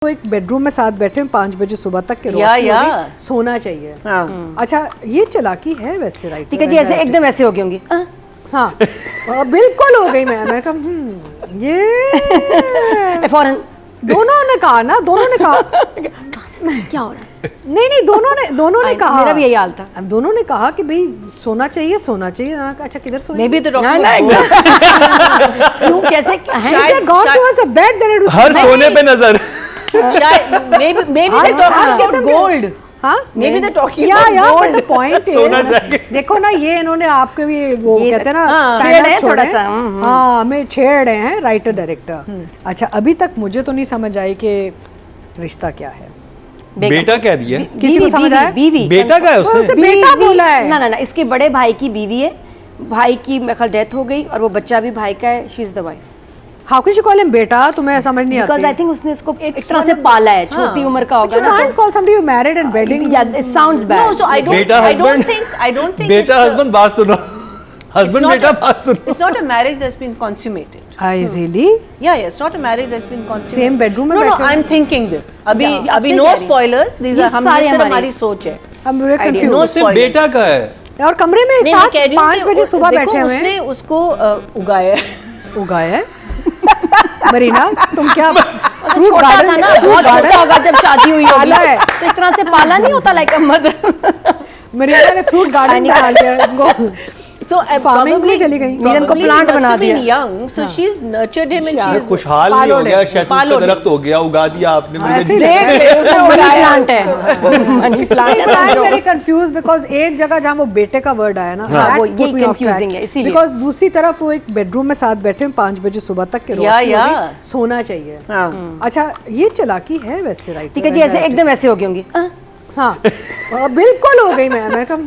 तो एक बेडरूम में साथ बैठे हैं 5 बजे सुबह तक के या सोना चाहिए। अच्छा ये चालाकी है वैसे, राइट? ठीक है जी, ऐसे एकदम ऐसे हो गई होंगी। हाँ बिल्कुल हो गई। मैं कहा ये फौरन दोनों ने कहा ना, दोनों ने कहा क्या हो रहा है? नहीं दोनों ने कहा, मेरा भी यही हाल था। अब दोनों ने कहा कि भाई सोना चाहिए सोना चाहिए। अच्छा किधर सोना? मैं भी तो क्यों कैसे हर सोने पे नजर। गोल्ड। हाँ maybe they're talking yeah, about yeah, gold. but the point is, देखो ना ये इन्होंने आपके भी वो कहते हैं ना छेड़ है थोड़ा सा। हाँ मैं छेड़ रहे हैं राइटर डायरेक्टर। अच्छा अभी तक मुझे तो नहीं समझ आई कि रिश्ता क्या है। बेटा कह दिया किसी को समझ आया? बीवी। बेटा का है उसने? बेटा बोला है। ना इसके बड़े भाई की बीवी है, भाई की मेरे ख्याल डेथ हो गई और वो बच्चा भी भाई का है। She is the wife. How can she call him बेटा? तुम्हें समझ नहीं आती? बिकॉज़ आई थिंक उसने इसको एक तरह से पाला है, छोटी उम्र का होगा ना। can't call somebody you married and wedding. Yeah, it sounds bad. No, so I don't think बेटा हस्बैंड बात सुनो, हस्बैंड बेटा बात सुनो। it's not a marriage that's been consummated. I really? Yeah, it's not a marriage that's been consummated. Same bedroom में No, बैठे? I'm thinking this. अभी no spoilers. These are हम सिर्फ हमारी सोच है। I'm very No confused. सिर्फ spoilers. बेटा का है और कमरे में एक नहीं, मैं साथ कह रही हूँ 5 कि बजे सुबह देखो, बैठे हुए उसने हैं। उसको उगाया है। उगाया है? मरीना तुम क्या छोटा था ना, बहुत छोटा होगा जब शादी हुई होगी, तो एक तरह से पाला नहीं होता लाइक अ मदर। मरीना ने फ्रूट गार्डन निकाल दिया इनको। So Farming चली गई। मीरन को प्लांट बना दिया। young, so she's nurtured him and she's खुशहाल नहीं हो गया, शहतूत का दरख्त हो गया, उगा दिया आपने। ऐसे ही प्लांट है, मनी प्लांट है। I am very confuse because एक जगह जहाँ वो बेटे का वर्ड आया ना, वो ये confusing है, इसीलिए। बिकॉज दूसरी तरफ वो एक बेडरूम में साथ बैठे हैं 5 बजे सुबह तक के सोना चाहिए। अच्छा ये चालाकी है वैसे, राइट? ठीक है जी, ऐसे एकदम ऐसे हो गई होंगी। हाँ बिल्कुल हो गई। मैं कहा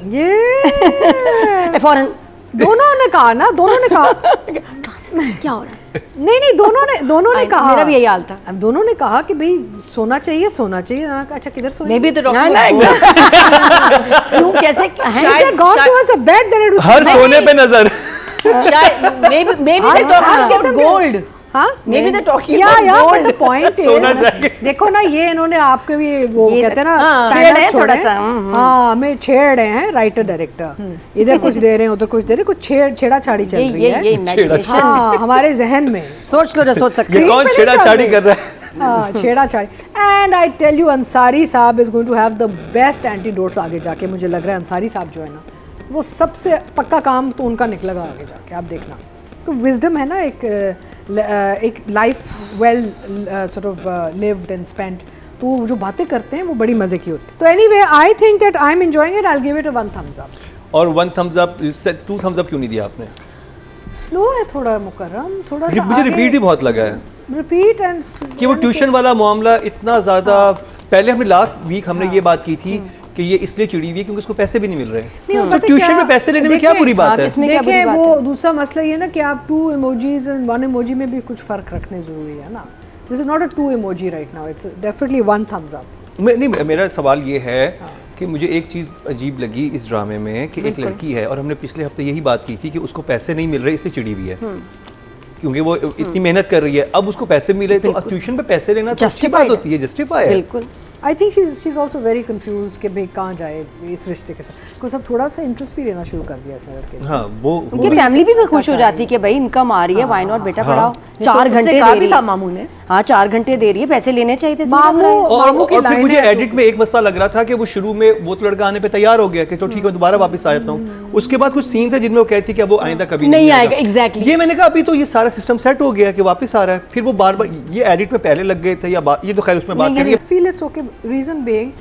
ये फौरन दोनों ने कहा ना, दोनों ने कहा क्या हो रहा है? नहीं दोनों ने कहा, मेरा भी यही हाल था। अब दोनों ने कहा कि भाई सोना चाहिए सोना चाहिए। अच्छा किधर सोना? मैं भी तो क्यों कैसे हर सोने पे नजर। maybe they're talking about gold. हाँ Maybe they're talking या about gold. but the point is, देखो ना ये इन्होंने आपके भी वो कहते हैं ना छेड़ है थोड़ा सा। हाँ मैं छेड़ रहे हैं राइटर डायरेक्टर। इधर कुछ दे रहे हैं उधर कुछ दे रहे हैं, कुछ छेड़ा छाड़ी चल रही है। ये imagination। हाँ हमारे जहन में सोच लो जो सोच सकते ये कौन छेड़ा छाड़ी कर रहा है? हाँ छेड़ा छाड़ी। And I tell you Ansari साहब is going to have the best antidotes आगे जाके। मुझे लग रहा है अंसारी साहब जो है ना, वो सबसे पक्का काम तो उनका निकलेगा आगे जाके, आप देखना। तो विजडम है ना, एक life well sort of lived and spent, तो जो बातें करते हैं वो बड़ी मजे की होती है। तो anyway I think that I am enjoying it. I will give it a 1 thumbs up। और 1 thumbs up, 2 thumbs up क्यों नहीं दिया आपने? स्लो है थोड़ा मुकर्रम, थोड़ा सा मुझे रिपीट ही बहुत लगा है रिपीट एंड कि वो ट्यूशन वाला मामला इतना ज्यादा। पहले हमने लास्ट वीक हमने ये बात की थी कि ये इसलिए चिड़ी हुई है क्योंकि उसको पैसे भी नहीं मिल रहे। तो ट्यूशन में पैसे लेने में क्या बुरी बात है? देखिए वो दूसरा मसला ये ना कि आप 2 emojis एंड 1 emoji में भी कुछ फर्क रखने जरूरी है ना। This is not a 2 emoji right now, it's definitely 1 thumbs up। नहीं मेरा सवाल ये है कि मुझे एक चीज़ अजीब लगी इस ड्रामे में कि एक लड़की है और हमने पिछले हफ्ते यही बात की थी कि उसको पैसे नहीं मिल रहे इसलिए चिड़ी हुई है क्योंकि वो इतनी मेहनत कर रही है। अब उसको पैसे मिले तो ट्यूशन पे पैसे लेना तो अच्छी बात होती है, जस्टिफाई है। बिल्कुल। I think she is also very confused कि भाई कहाँ जाए इस रिश्ते के साथ। कुछ अब थोड़ा सा इंटरेस्ट भी लेना शुरू कर दिया इसने लड़के ने। हाँ वो उनकी फैमिली भी खुश हो जाती कि भाई इनकम आ रही है, व्हाई नॉट बेटा पढ़ाओ। 4 घंटे दे रही है मामू ने। हाँ 4 घंटे दे रही है, पैसे लेने चाहिए थे मामू की और फिर लाइन मुझे है एडिट में एक मसला लग रहा था कि वो शुरू में वो तो लड़का आने पे तैयार हो गया कि चलो ठीक है दोबारा वापस आ जाता हूँ। उसके बाद कुछ सीन थे जिनमें वो कहती कि अब वो आइंदा कभी नहीं आएगा। एग्जैक्टली। ये मैंने कहा अभी तो ये सारा सिस्टम सेट हो गया कि वापस आ रहा है, फिर वो बार बार ये एडिट में पहले लग गए थे या ये तो खैर उसमें बात करेंगे। Feel it's okay. Reason being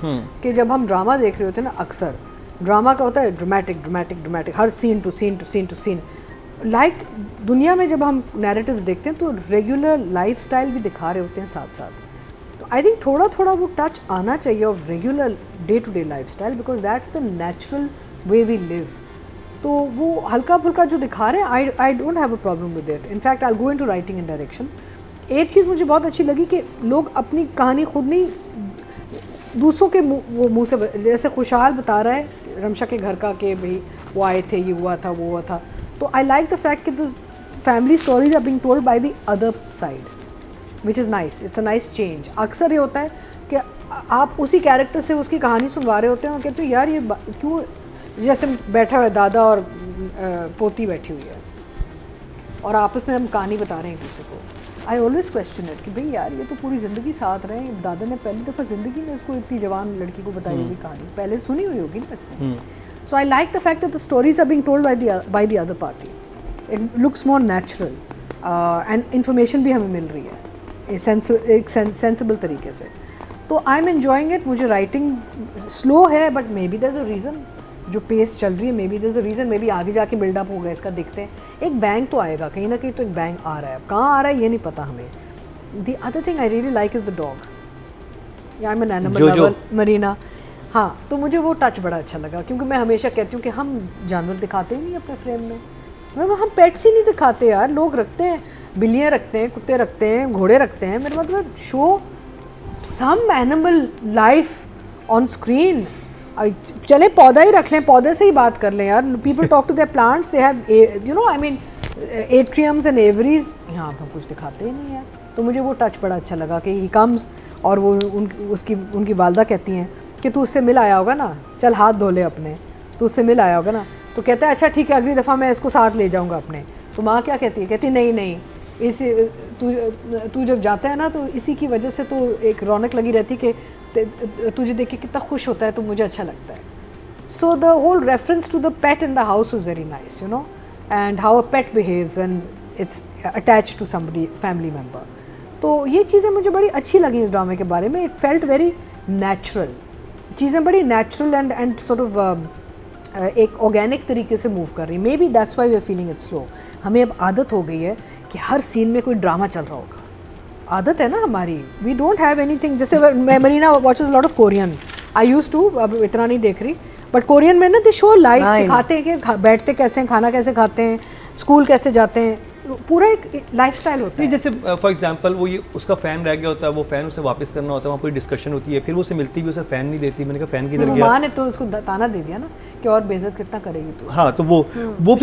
कि जब हम ड्रामा देख रहे होते हैं ना, अक्सर ड्रामा का होता है ड्रामेटिक हर सीन टू सीन। लाइक दुनिया में जब हम नैरेटिव्स देखते हैं तो रेगुलर लाइफस्टाइल भी दिखा रहे होते हैं साथ साथ। तो आई थिंक थोड़ा वो टच आना चाहिए of regular day to day lifestyle because that's the natural way we live. तो वो हल्का फुल्का जो दिखा रहे हैं I don't have a problem with it. In fact I will go into writing and direction. एक चीज़ मुझे बहुत अच्छी लगी कि लोग अपनी कहानी खुद नहीं दूसरों के मुंह से, जैसे खुशहाल बता रहा है रमशा के घर का कि भाई वो आए थे, ये हुआ था वो हुआ था। तो आई लाइक द फैक्ट कि the family stories are being told by the other side. Which is nice, it's a nice change. अक्सर ये होता है कि आप उसी कैरेक्टर से उसकी कहानी सुनवा रहे होते हैं और कहते हो यार ये क्यों, जैसे बैठा हुआ है दादा और पोती बैठी हुई है और आपस में हम कहानी बता रहे हैं एक दूसरे को। आई ऑलवेज क्वेश्चन इट कि भाई यार ये तो पूरी ज़िंदगी साथ रहे, दादा ने पहली दफ़ा ज़िंदगी में इसको इतनी जवान लड़की को बताई हुई कहानी पहले सुनी हुई होगी ना इसने। So I like the fact that the stories are being told by the other party, it looks more natural and information भी हमें मिल रही है एक सेंसिबल तरीके से। तो आई एम एन्जॉइंग इट। मुझे राइटिंग स्लो है but maybe there is a reason, जो पेस चल रही है maybe there is a reason, maybe आगे जाके बिल्डअप होगा इसका, देखते हैं। एक बैंग तो आएगा कहीं ना कहीं, तो एक बैंग आ रहा है, कहाँ आ रहा है ये नहीं पता हमें। The other thing I really like is the dog. I am an animal lover, Marina. हाँ, तो मुझे वो टच बड़ा अच्छा लगा क्योंकि मैं हमेशा कहती हूँ कि हम जानवर दिखाते ही नहीं अपने फ्रेम में, हम पेट्स ही नहीं दिखाते यार। लोग रखते हैं, बिल्लियाँ रखते हैं, कुत्ते रखते हैं, घोड़े रखते हैं, मेरा मतलब show some animal life on screen. चले पौधा ही रख लें, पौधे से ही बात कर लें यार। People talk to their plants, they have you know I mean atriums and aviaries, यहाँ हम कुछ दिखाते ही नहीं है। तो मुझे वो टच बड़ा अच्छा लगा कि ही कम्स और वो उनकी वालदा कहती हैं कि तू उससे मिल आया होगा ना, चल हाथ धो ले अपने, तू उससे मिल आया होगा ना। तो कहता है अच्छा ठीक है अगली दफ़ा मैं इसको साथ ले जाऊँगा अपने। तो माँ क्या कहती है, कहती नहीं इस तू जब जाता है ना तो इसी की वजह से तो एक रौनक लगी रहती कि तुझे देख के कितना खुश होता है, तो मुझे अच्छा लगता है। So the whole reference to the pet in the house is very nice, you know, and how a pet behaves when it's attach to somebody family member. तो ये चीज़ें मुझे बड़ी अच्छी लगी इस ड्रामे के बारे में। इट फेल्ट वेरी नेचुरल, चीज़ें बड़ी नेचुरल एंड सॉर्ट ऑफ एक ऑर्गेनिक तरीके से मूव कर रही है। Maybe that's why we are feeling it slow. हमें अब आदत हो गई है कि हर सीन में कोई ड्रामा चल रहा होगा, आदत है ना हमारी। वी डोंट हैव एनीथिंग, जैसे मैं Marina watches lot of Korean, I use to, अब इतना नहीं देख रही, बट कोरियन में ना दे शो लाइफ दिखाते हैं कि बैठते कैसे हैं, खाना कैसे खाते हैं, स्कूल कैसे जाते हैं, पूरा एक लाइफस्टाइल होता है। जैसे फॉर एग्जांपल वो ये उसका फ़ैन रह गया होता है, वो फ़ैन उसे वापस करना होता है, वहाँ पूरी डिस्कशन होती है, फिर वो उसे मिलती भी, उसे फ़ैन नहीं देती। मैंने कहा फ़ैन किधर गया? माँ ने तो उसको ताना दे दिया ना कि और बेइज्जत कितना करेगी तू। हाँ, तो वो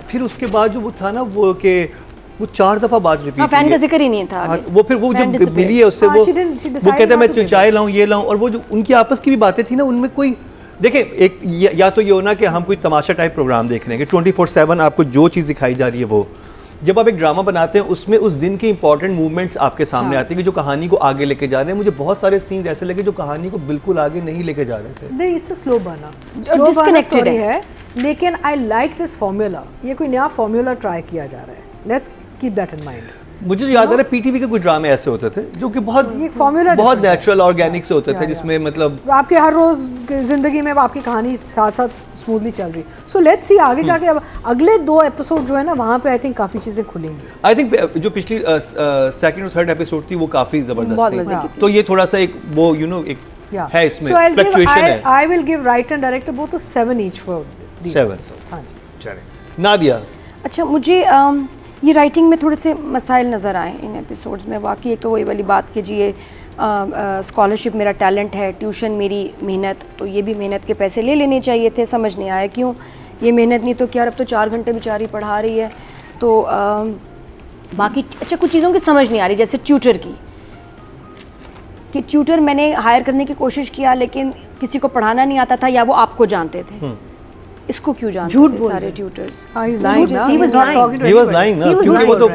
फिर उसके बाद जो वो था ना वो 4 दफ़ा बात रिपीट, फैन का जिक्र ही नहीं था। हाँ, वो फिर वो जब मिली है उससे, वो कहते हैं मैं चाय लाऊं ये लाऊं, और वो जो उनकी आपस की भी बातें थी ना उनमें कोई, देखें एक या तो ये होना कि हम कोई तमाशा टाइप प्रोग्राम देख रहे हैं कि 24/7 आपको जो चीज़ दिखाई जा रही है, वो जब आप एक ड्रामा बनाते हैं उसमें उस दिन के इंपॉर्टेंट मूवमेंट्स आपके सामने आते हैं कि जो कहानी को आगे लेके जा रहे हैं। मुझे बहुत सारे सीन्स ऐसे लगे जो कहानी को बिल्कुल आगे नहीं लेके जा रहे थे। नहीं, it's a slow burner story है, लेकिन आई लाइक दिस फॉर्मूला। ये कोई नया फॉर्मूला ट्राई किया जा रहा है, let's keep that in mind. मुझे याद आ रहा है पीटीवी के कुछ ड्रामे ऐसे होते थे जो कि बहुत नेचुरल ऑर्गेनिक से होते थे, जिसमें मतलब आपके हर रोज जिंदगी में आपकी कहानी साथ साथ स्मूथली चल रही। सो लेट्स सी आगे जाके अब अगले 2 एपिसोड जो है ना वहाँ पे आई थिंक काफ़ी चीज़ें खुलेंगी। आई थिंक जो पिछली सेकंड और थर्ड एपिसोड थी वो काफ़ी ज़बरदस्त थी, तो ये थोड़ा सा एक वो यू नो एक है इसमें फ्लक्चुएशन है। I will give writer and director both 7 each for these episodes. हां जी, चलें। नादिया, अच्छा मुझे ये राइटिंग में थोड़े से मसाइल नज़र आए इन एपिसोड्स में। वाकई एक तो वही वाली बात कि जी ये स्कॉलरशिप मेरा टैलेंट है, ट्यूशन मेरी मेहनत, तो ये भी मेहनत के पैसे ले लेने चाहिए थे। समझ नहीं आया क्यों ये मेहनत नहीं तो क्या, अब तो 4 घंटे बेचारी पढ़ा रही है। तो बाकी अच्छा कुछ चीज़ों की समझ नहीं आ रही, जैसे ट्यूटर की, कि ट्यूटर मैंने हायर करने की कोशिश किया लेकिन किसी को पढ़ाना नहीं आता था या वो आपको जानते थे। इसको क्यों जानते थे सारे ट्यूटर्स? ही वाज लाइंग ना, क्योंकि वो तो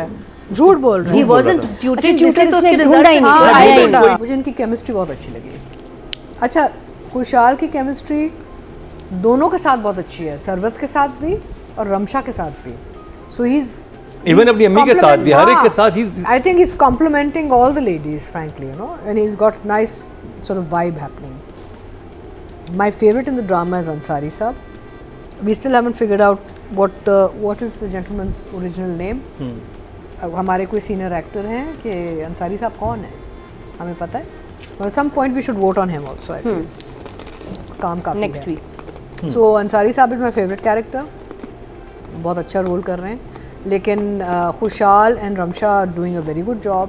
झूठ बोल रहा है। He wasn't tutored, tutor तो उसके ढूंढा रिजल्ट ही नहीं। मुझे इनकी केमिस्ट्री बहुत अच्छी लगी। अच्छा, खुशहाल की केमिस्ट्री दोनों के साथ बहुत अच्छी है, सरवत के साथ भी और रमशा के साथ भी। सो ही इज इवन अपनी अम्मी के साथ भी, हर एक के साथ ही, I think he is complimenting all the ladies frankly, you know, and he is got nice sort of vibe happening. My favourite in the drama is Ansari साहब। We still haven't figured out what is the gentleman's original name. हमारे कोई senior actor हैं कि अंसारी साहब कौन है, हमें पता है। At some point we should vote on him also. I feel काम काफ़ी नेक्स्ट वीक। So अंसारी साहब इज़ माई फेवरेट कैरेक्टर, बहुत अच्छा रोल कर रहे हैं। लेकिन Khushhal and Ramsha are doing a very good job.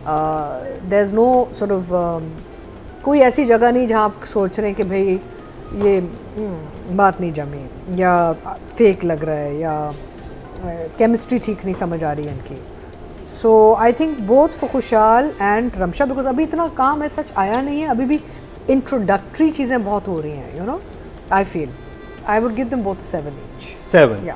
There is no sort of कोई ऐसी जगह नहीं जहाँ आप सोच रहे हैं कि भाई ये बात नहीं जमी या फेक लग रहा है या केमिस्ट्री ठीक नहीं समझ आ रही है इनकी। सो आई थिंक बोथ फॉर खुशहाल एंड रमशा, बिकॉज अभी इतना काम है सच आया नहीं है, अभी भी इंट्रोडक्टरी चीज़ें बहुत हो रही हैं, you know. I feel I would give them both 7 each. 7. Yeah.